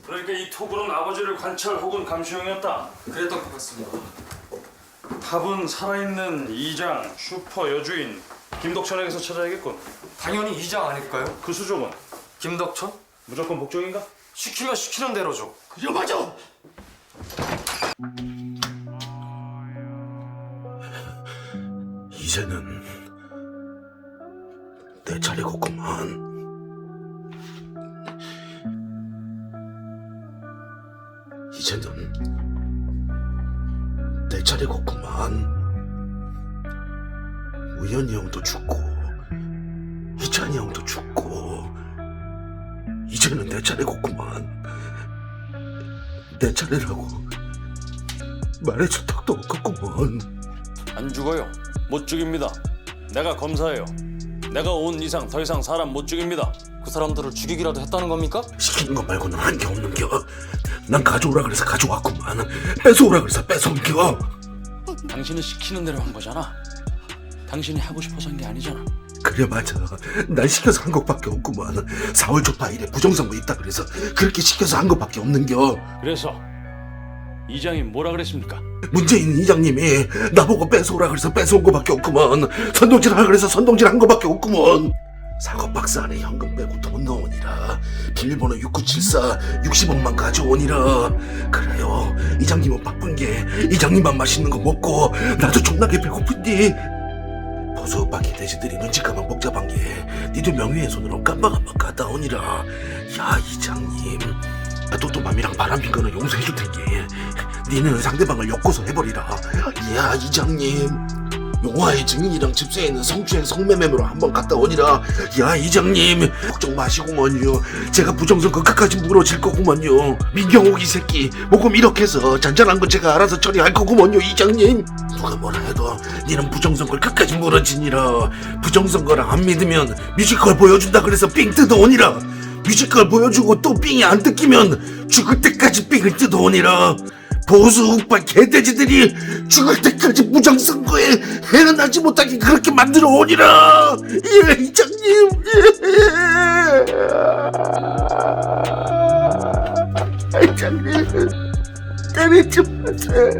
그러니까 이 톡으로는 아버지를 관찰 혹은 감시용이었다. 그랬던 것 같습니다. 답은 살아있는 이장 슈퍼 여주인 김덕천에게서 찾아야겠군. 당연히 이장 아닐까요? 그 수족은 김덕천? 무조건 복종인가? 시키면 시키는 대로죠. 그래 맞아. 이제는 내 차례겠구만. 이제는 내 차례겠구만. 우연이 형도 죽고 이찬이 형도 죽고 이제는 내 차례겠구만. 내 차례라고 말해줄 턱도 없겠구먼. 안 죽어요. 못 죽입니다. 내가 검사예요. 내가 온 이상 더 이상 사람 못 죽입니다. 그 사람들을 죽이기라도 했다는 겁니까? 시키는 것 말고는 한 게 없는겨. 난 가져오라 그래서 가져왔구만. 뺏어오라 그래서 뺏어온겨. 당신은 시키는 대로 한 거잖아. 당신이 하고 싶어서 한 게 아니잖아. 그래 맞아. 난 시켜서 한 것밖에 없구만. 4월 초 8일에 부정선거 있다 그래서 그렇게 시켜서 한 것밖에 없는겨. 그래서 이장이 뭐라 그랬습니까? 문재인 이장님이 나보고 뺏어오라 그래서 뺏어온 것밖에 없구먼. 선동질하라 그래서 선동질 한 것밖에 없구먼. 사과 박스 안에 현금 빼고 돈 넣으니라. 비밀번호 6974 60억만 가져오니라. 그래요. 이장님은 바쁜 게 이장님만 맛있는 거 먹고 나도 존나게 배고픈디. 보수 오빠기 돼지들이 눈치까만 복잡한 게 니들 명예의 손으로 깜빡깜빡 갔다 오니라. 야 이장님, 또또맘이랑 바람핀 거는 용서해줄 텐게 니는 상대방을 엮고서 해버리라. 야 이장님, 용화의 증인이랑 집세에 있는 성추행 성매매로 한번 갔다 오니라. 야 이장님, 걱정 마시구먼요. 제가 부정선거 끝까지 물어질 거구먼요. 민경옥 이 새끼 모금 이렇게 해서 잔잔한 건 제가 알아서 처리할 거구먼요. 이장님, 누가 뭐라 해도 니는 부정선거를 끝까지 물어지니라. 부정선거를 안 믿으면 뮤지컬 보여준다 그래서 삥 뜯어오니라. 뮤지컬 보여주고 또 삥이 안 뜯기면 죽을 때까지 삥을 뜯어오니라. 보수 우파 개돼지들이 죽을 때까지 부정선거에 해어나지 못하게 그렇게 만들어 오니라. 예 이장님. 예. 이장님 때리지 마세요.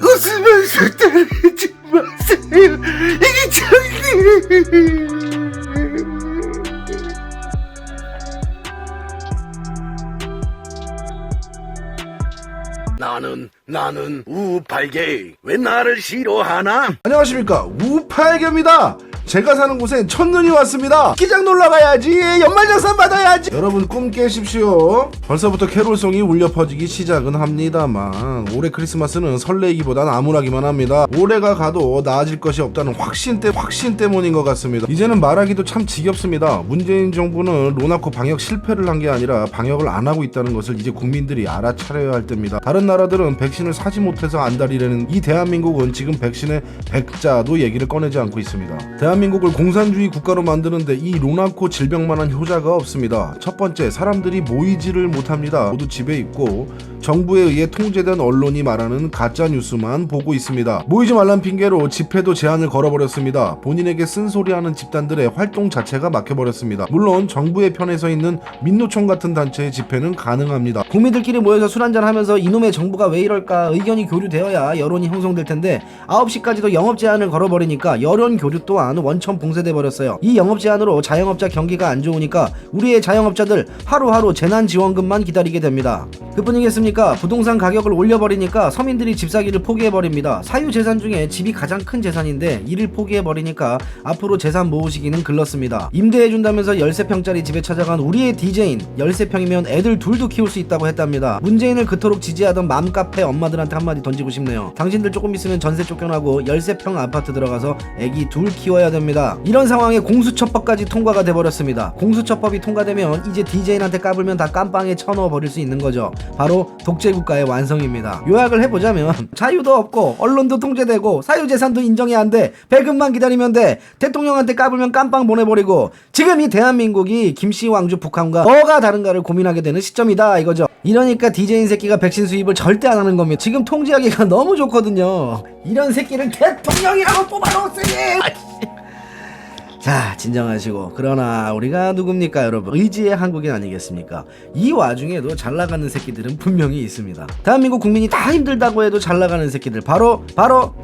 웃으면서 때리지 마세요 이장님. 나는 우팔계. 왜 나를 싫어하나? 안녕하십니까, 우팔계입니다. 제가 사는 곳엔 첫눈이 왔습니다. 기장 놀러 가야지, 연말정산 받아야지. 여러분 꿈 깨십시오. 벌써부터 캐롤송이 울려 퍼지기 시작은 합니다만 올해 크리스마스는 설레기보단 암울하기만 합니다. 올해가 가도 나아질 것이 없다는 확신 때문인 것 같습니다. 이제는 말하기도 참 지겹습니다. 문재인 정부는 로나코 방역 실패를 한 게 아니라 방역을 안 하고 있다는 것을 이제 국민들이 알아차려야 할 때입니다. 다른 나라들은 백신을 사지 못해서 안달이라는 이 대한민국은 지금 백신의 백자도 얘기를 꺼내지 않고 있습니다. 대한민국을 공산주의 국가로 만드는데 이 로나코 질병만한 효자가 없습니다. 첫 번째, 사람들이 모이지를 못합니다. 모두 집에 있고 정부에 의해 통제된 언론이 말하는 가짜 뉴스만 보고 있습니다. 모이지 말란 핑계로 집회도 제한을 걸어버렸습니다. 본인에게 쓴소리하는 집단들의 활동 자체가 막혀버렸습니다. 물론 정부의 편에 서 있는 민노총 같은 단체의 집회는 가능합니다. 국민들끼리 모여서 술 한잔하면서 이놈의 정부가 왜 이럴까 의견이 교류되어야 여론이 형성될 텐데 9시까지도 영업 제한을 걸어버리니까 여론 교류 또한 원천 봉쇄돼 버렸어요. 이 영업 제한으로 자영업자 경기가 안 좋으니까 우리의 자영업자들 하루하루 재난지원금만 기다리게 됩니다. 그뿐이겠습니까? 부동산 가격을 올려버리니까 서민들이 집 사기를 포기해버립니다. 사유재산 중에 집이 가장 큰 재산인데 이를 포기해버리니까 앞으로 재산 모으시기는 글렀습니다. 임대해준다면서 13평짜리 집에 찾아간 우리의 DJ인 13평이면 애들 둘도 키울 수 있다고 했답니다. 문재인을 그토록 지지하던 맘카페 엄마들한테 한마디 던지고 싶네요. 당신들 조금 있으면 전세 쫓겨나고 13평 아파트 들어가서 애기 둘 키워야 됩니다. 이런 상황에 공수처법까지 통과가 돼버렸습니다. 공수처법이 통과되면 이제 DJ한테 까불면 다 깜빵에 쳐넣어 버릴 수 있는 거죠. 바로 독재국가의 완성입니다. 요약을 해보자면 자유도 없고 언론도 통제되고 사유재산도 인정이 안 돼. 배급만 기다리면 돼. 대통령한테 까불면 깜빵 보내버리고 지금 이 대한민국이 김씨 왕조 북한과 뭐가 다른가를 고민하게 되는 시점이다 이거죠. 이러니까 DJ인 새끼가 백신 수입을 절대 안 하는 겁니다. 지금 통제하기가 너무 좋거든요. 이런 새끼를 대통령이라고 뽑아놓으세요. 자, 진정하시고. 그러나 우리가 누굽니까 여러분? 의지의 한국인 아니겠습니까? 이 와중에도 잘나가는 새끼들은 분명히 있습니다. 대한민국 국민이 다 힘들다고 해도 잘나가는 새끼들 바로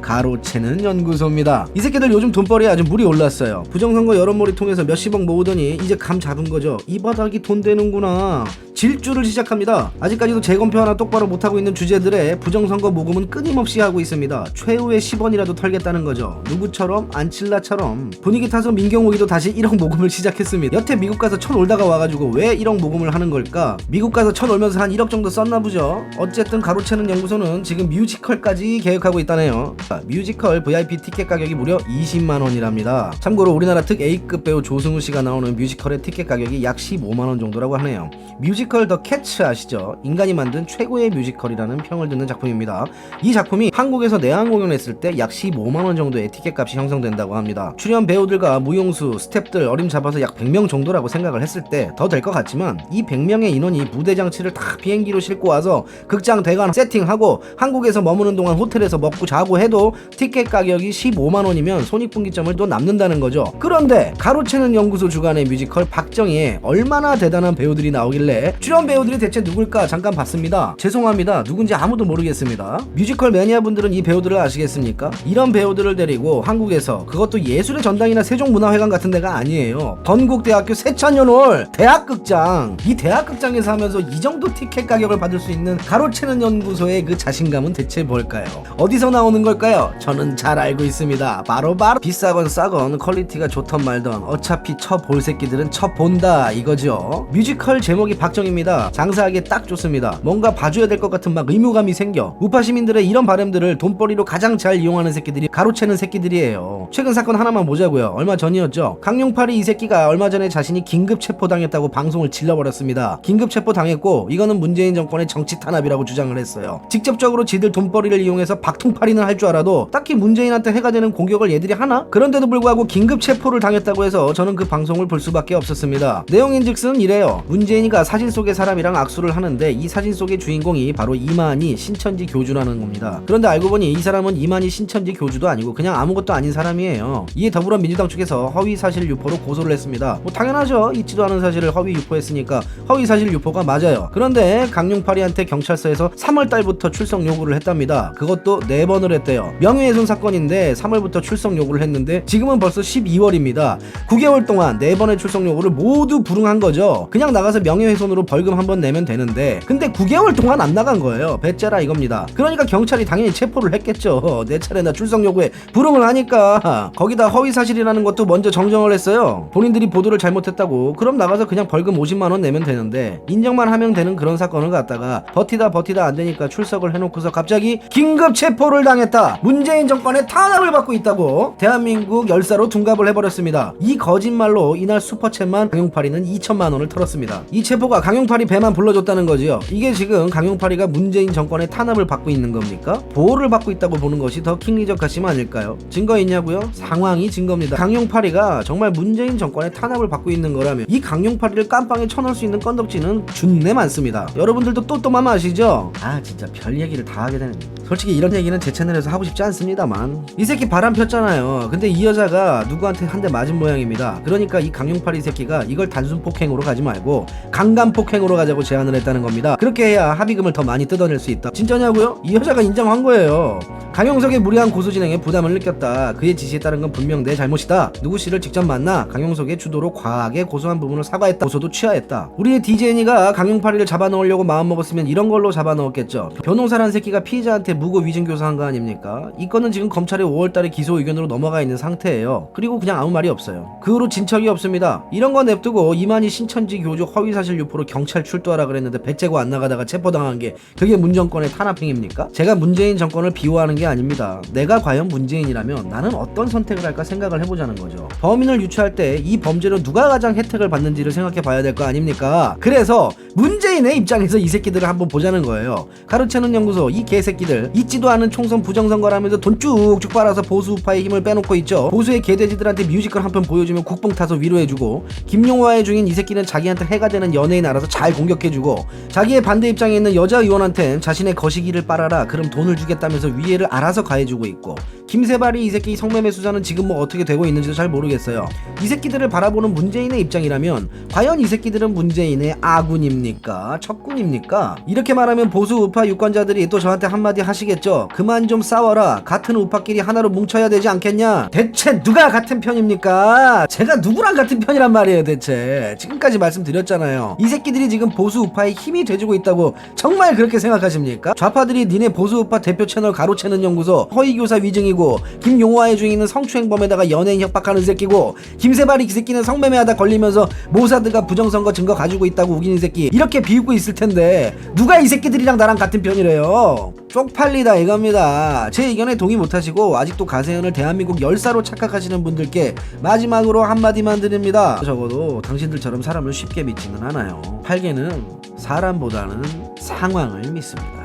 가로채는 연구소입니다. 이 새끼들 요즘 돈벌이에 아주 물이 올랐어요. 부정선거 여론몰이 통해서 몇십억 모으더니 이제 감 잡은 거죠. 이 바닥이 돈 되는구나. 질주를 시작합니다. 아직까지도 재검표 하나 똑바로 못하고 있는 주제들의 부정선거 모금은 끊임없이 하고 있습니다. 최후의 10원이라도 털겠다는 거죠. 누구처럼? 안칠라처럼. 분위기 타서 민경욱이도 다시 1억 모금을 시작했습니다. 여태 미국 가서 쳐 놀다가 와가지고 왜 1억 모금을 하는 걸까? 미국 가서 쳐 놀면서 한 1억 정도 썼나 보죠. 어쨌든 가로채는 연구소는 지금 뮤지컬까지 계획하고 있다네요. 뮤지컬 VIP 티켓 가격이 무려 20만원이랍니다. 참고로 우리나라 특 A급 배우 조승우 씨가 나오는 뮤지컬의 티켓 가격이 약 15만원 정도라고 하네요. 뮤지컬 더 캐츠 아시죠? 인간이 만든 최고의 뮤지컬이라는 평을 듣는 작품입니다. 이 작품이 한국에서 내한 공연했을 때 약 15만원 정도의 티켓값이 형성된다고 합니다. 출연 배우들과 무용수, 스태프들 어림잡아서 약 100명 정도라고 생각을 했을 때 더 될 것 같지만 이 100명의 인원이 무대 장치를 다 비행기로 싣고 와서 극장 대관 세팅하고 한국에서 머무는 동안 호텔에서 먹고 자고 해도 티켓 가격이 15만원이면 손익분기점을 또 남는다는 거죠. 그런데 가로채는 연구소 주관의 뮤지컬 박정희에 얼마나 대단한 배우들이 나오길래 출연 배우들이 대체 누굴까 잠깐 봤습니다. 죄송합니다. 누군지 아무도 모르겠습니다. 뮤지컬 매니아분들은 이 배우들을 아시겠습니까? 이런 배우들을 데리고 한국에서, 그것도 예술의 전당이나 세종문화회관 같은 데가 아니에요. 건국대학교 세찬연홀 대학극장. 이 대학극장에서 하면서 이 정도 티켓 가격을 받을 수 있는 가로채는 연구소의 그 자신감은 대체 뭘까요? 어디서 나오는 걸까요? 저는 잘 알고 있습니다. 바로 비싸건 싸건 퀄리티가 좋던 말던 어차피 쳐볼 새끼들은 쳐본다 이거죠. 뮤지컬 제목이 박정희입니다. 장사하기에 딱 좋습니다. 뭔가 봐줘야 될 것 같은 막 의무감이 생겨. 우파 시민들의 이런 바램들을 돈벌이로 가장 잘 이용하는 새끼들이 가로채는 새끼들이에요. 최근 사건 하나만 보자고요. 얼마 전이었죠. 강용팔이 이 새끼가 얼마 전에 자신이 긴급 체포당했다고 방송을 질러버렸습니다. 긴급 체포당했고 이거는 문재인 정권의 정치 탄압이라고 주장을 했어요. 직접적으로 지들 돈벌이를 이용해서 박통팔이는 할 줄 알아도 딱히 문재인한테 해가 되는 공격을 얘들이 하나? 그런데도 불구하고 긴급 체포를 당했다고 해서 저는 그 방송을 볼 수밖에 없었습니다. 내용인즉슨 이래요. 문재인이가 사진 속의 사람이랑 악수를 하는데 이 사진 속의 주인공이 바로 이만희 신천지 교주라는 겁니다. 그런데 알고 보니 이 사람은 이만희 신천지 교주도 아니고 그냥 아무것도 아닌 사람이에요. 이에 더불어민주당 측에서 허위사실 유포로 고소를 했습니다. 뭐 당연하죠. 있지도 않은 사실을 허위 유포했으니까 허위사실 유포가 맞아요. 그런데 강용팔이한테 경찰서에서 3월달부터 출석 요구를 했답니다. 그것도 4번을 했대요. 명예훼손 사건인데 3월부터 출석 요구를 했는데 지금은 벌써 12월입니다. 9개월 동안 4번의 출석 요구를 모두 불응한 거죠. 그냥 나가서 명예훼손으로 벌금 한번 내면 되는데 근데 9개월 동안 안 나간 거예요. 배째라 이겁니다. 그러니까 경찰이 당연히 체포를 했겠죠. 내 차례나 출석 요구에 불응을 하니까. 거기다 허위사실이라는 것도 먼저 정정을 했어요. 본인들이 보도를 잘못했다고. 그럼 나가서 그냥 벌금 50만원 내면 되는데 인정만 하면 되는 그런 사건을 갖다가 버티다 안 되니까 출석을 해놓고서 갑자기 긴급 체포를 당했다. 문재인 정권의 탄압을 받고 있다고 대한민국 열사로 둔갑을 해버렸습니다. 이 거짓말로 이날 슈퍼챗만 강용팔이는 2천만원을 털었습니다. 이 체포가 강용팔이 배만 불러줬다는 거지요. 이게 지금 강용팔이가 문재인 정권의 탄압을 받고 있는 겁니까? 보호를 받고 있다고 보는 것이 더 킹리적 가심 아닐까요? 증거 있냐고요? 상황이 증거입니다. 강용팔이가 정말 문재인 정권의 탄압을 받고 있는 거라면 이 강용팔이를 깜빵에 쳐넣을 수 있는 건덕지는 준내 많습니다. 여러분들도 또또맘 아시죠? 아 진짜 별 얘기를 다 하게 되네. 솔직히 이런 얘기는 제 채널에서 하고 싶지 않습니다만 이 새끼 바람 폈잖아요. 근데 이 여자가 누구한테 한 대 맞은 모양입니다. 그러니까 이 강용팔이 새끼가 이걸 단순 폭행으로 가지 말고 강간 폭행으로 가자고 제안을 했다는 겁니다. 그렇게 해야 합의금을 더 많이 뜯어낼 수 있다. 진짜냐고요? 이 여자가 인정한 거예요. 강용석의 무리한 고소 진행에 부담을 느꼈다. 그의 지시에 따른 건 분명 내 잘못이다. 누구 씨를 직접 만나 강용석의 주도로 과하게 고소한 부분을 사과했다. 고소도 취하했다. 우리의 DJN이가 강용팔이를 잡아넣으려고 마음먹었으면 이런 걸로 잡아넣었겠죠. 변호사란 새끼가 피의자한테 무고 위증 교사한 거 아닙니까? 이 건은 지금 검찰의 5월달에 기소 의견으로 넘어가 있는 상태예요. 그리고 그냥 아무 말이 없어요. 그 후로 진척이 없습니다. 이런 거 냅두고 이만희 신천지 교주 허위사실 유포로 경찰 출두하라 그랬는데 배째고 안 나가다가 체포당한 게 그게 문정권의 탄압행입니까? 제가 문재인 정권을 비호하는 게 아닙니다. 내가 과연 문재인이라면 나는 어떤 선택을 할까 생각을 해보자는 거죠. 범인을 유추할 때 이 범죄로 누가 가장 혜택을 받는지를 생각해 봐야 될 거 아닙니까? 그래서 문재인의 입장에서 이 새끼들을 한번 보자는 거예요. 가로채는 연구소 이 개새끼들 있지도 않은 총선 부정선거라면서 돈 쭉쭉 빨아서 보수우파의 힘을 빼놓고 있죠. 보수의 개돼지들한테 뮤지컬 한 편 보여주면 국뽕 타서 위로해주고 김용화의 중인 이 새끼는 자기한테 해가 되는 연예인 알아서 잘 공격해주고 자기의 반대 입장에 있는 여자 의원한텐 자신의 거시기를 빨아라 그럼 돈을 주겠다면서 위해를 알아서 가해주고 있고 김세발이 이 새끼 성매매 수사는 지금 뭐 어떻게 되고 있는지도 잘 모르겠어요. 이 새끼들을 바라보는 문재인의 입장이라면 과연 이 새끼들은 문재인의 아군입니까? 적군입니까? 이렇게 말하면 보수 우파 유권자들이 또 저한테 한마디 하시겠죠. 그만 좀 싸워라. 같은 우파끼리 하나로 뭉쳐야 되지 않겠냐? 대체 누가 같은 편입니까? 제가 누구랑 같은 편이란 말이에요 대체. 지금까지 말씀드렸잖아요. 이 새끼들이 지금 보수 우파의 힘이 돼지고 있다고 정말 그렇게 생각하십니까? 좌파들이 니네 보수 우파 대표 채널 가로채는 연구소 허위교사 위증이고, 김용화의 중인은 성추행범에다가 연예인 협박하는 새끼고, 김세발이 이 새끼는 성매매하다 걸리면서 모사드가 부정선거 증거 가지고 있다고 우기는 새끼, 이렇게 비웃고 있을 텐데 누가 이 새끼들이랑 나랑 같은 편이래요? 쪽팔리다 이겁니다. 제 의견에 동의 못하시고 아직도 가세현을 대한민국 열사로 착각하시는 분들께 마지막으로 한마디만 드립니다. 적어도 당신들처럼 사람을 쉽게 믿지는 않아요. 팔개는 사람보다는 상황을 믿습니다.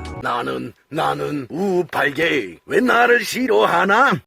나는 우팔계 왜 나를 싫어하나?